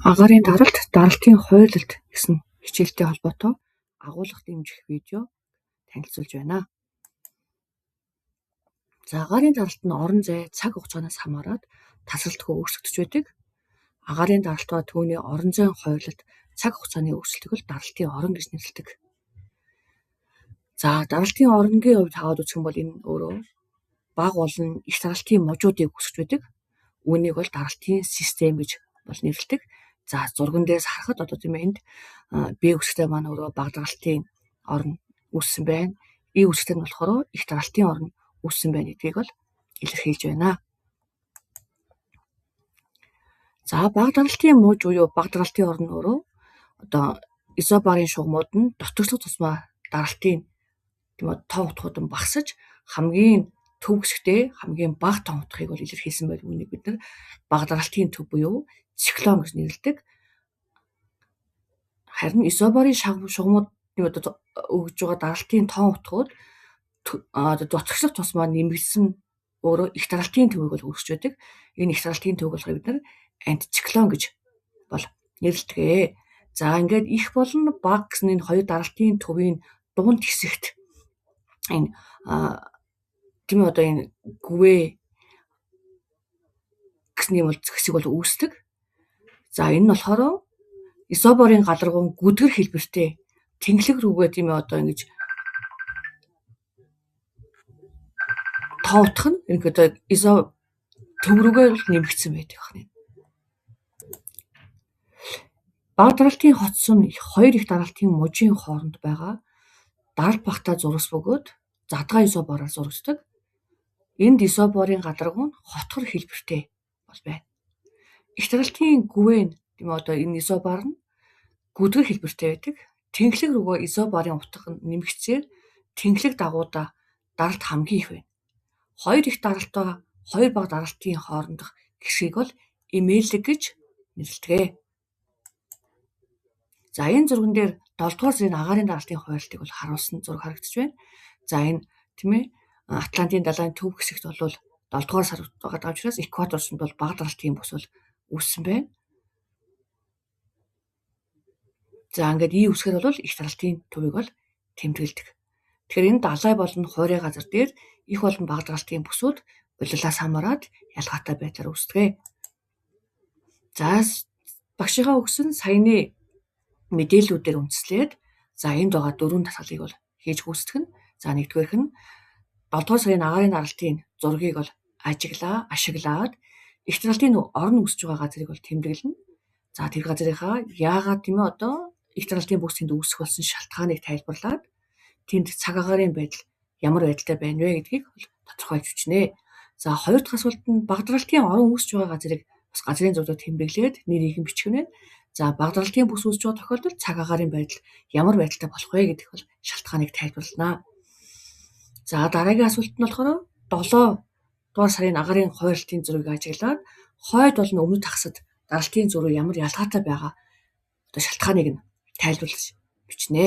Агаарын даралт, даралтын хуйлалт гэсэн хичээлтэй холбоотой агуулга дэмжих видео танилцуулж байна. За агаарын даралт нь орон зай, цаг хугацаанаас хамаарат тасралтгүй өөрчлөгдөж байдаг. Агаарын даралт ба түүний орон зайн хуйлалт, цаг хугацааны өөрчлөлтийг л даралтын орон гэж нэрлэдэг. За даралтын оронгийн хувьд хаваад үзэх юм бол энэ өөрөө бага болон их даралтын можуудыг үүсгэж байдаг. Үүнийг бол даралтын систем гэж бол нэрлэдэг. За зурган дээрс харахад одоо тийм энд B үсгтэй маань өөрөө бага даралтын орн үүссэн байна. E үсгтэй нь болохоор их даралтын орн үүссэн байна гэдгийг бол илэрхийлж байна. За бага даралтын мууж буюу бага даралтын орн өөрөө одоо изобарын шугамуд нь дотогцох тусмаа даралтын тийм тоо утгууд нь багасж хамгийн төв хэсэгтээ хамгийн бага тоо утгыг бол илэрхийлсэн байл. Үүнийг бид нар бага даралтын төв буюу циклон гэж нэрлэдэг. Харин изобарын шугамуд одоо өгж байгаа даралтын тоо утгууд дотогцох тусмаа нэмэгдсэн өөрөө их даралтын төвийг бол үүсгэж байдаг. Энэ их даралтын төв болохоор бид нар антициклон гэж бол нэрлэдэг. За ингээд их болон бага гэсэн энэ хоёр даралтын төвийн дунд хэсэгт энэ тийм одоо энэ гүвээ гэсэн юм бол хэсэг бол үүсдэг. За энэ нь болохоор изобарын галаргуун гүдгэр хэлбэртэй тэнглэг рүүгээ тийм одоо ингэж тоо утгах нь энэ одоо изо төв рүүгээ нэмэгдсэн байдаг байна. Бага даралтын хотсон хоёр их даралтын мужийн хооронд байгаа даралт багтаа зурагс бөгөөд задгаа изобороор зурагддаг. Энд изоборын галаргуун хотгор хэлбэртэй бол байна. Их даралтын гүвэн тийм одоо энэ изобар нь гүдгэр хэлбэртэй байдаг. Тэнглэг рүүгээ изобарын утга нэмэгцээр тэнглэг дагуудаа даралт хамгийн их байна. Хоёр их даралтаа хоёр бага даралтын хоорондох гişгийг бол эмээлэг гэж нэрлэдэг. За энэ зурган дээр 7 дугаар сарын агаарын даралтын хуйлтыг бол харуулсан зураг харагдаж байна. За энэ тийм ээ Атлантын далайн төв хэсэгт бол 7 дугаар сар байгаа учраас экваторт бол бага даралтын бүс бол үүссэн байна. За ингээд И үсгээр бол их даралтын төвийг бол тэмдэглэдэг. Тэгэхээр энэ далай болон хуурай газар дээр их болон бага даралтын бүсүүд улирлаас хамаарат ялгаатай байдлаар үүсдэг. За багшийнхаа өгсөн саяны мэдээллүүдээр үндэслээд за энд байгаа дөрвөн татгалыг бол хийж гүйцэтгэх нь. За нэгдүгээрх нь 7 дугаар сарын агаарын даралтын зургийг бол ашиглаад их даралтын орон үүсэж байгаа газрыг бол тэмдэглэнэ. За тэр газрынхаа яагаад тийм ээ одоо их даралтын бүс тэнд үүсэх болсон шалтгааныг тайлбарлаад тэнд цаг агаарын байдал ямар байдалтай байна вэ гэдгийг тодорхойлж бичнэ. За хоёр дахь асуулт нь бага даралтын орон үүсэж байгаа газрыг бас газрын зургаар тэмдэглээд нэрийг нь бичгэнэ. За бага даралтын бүс үүсэж байгаа тохиолдолд цаг агаарын байдал ямар байдалтай болох вэ гэдэх бол шалтгааныг тайлбарлана. За дараагийн асуулт нь болохоор 7 дугаар сарын агаарын хуйлтын зургийг ажиглаад хойд болон өмнөд хагасад даралтын зураг ямар ялгаатай байгаа одоо шалтгааныг нь тайлбарлаж бичнэ.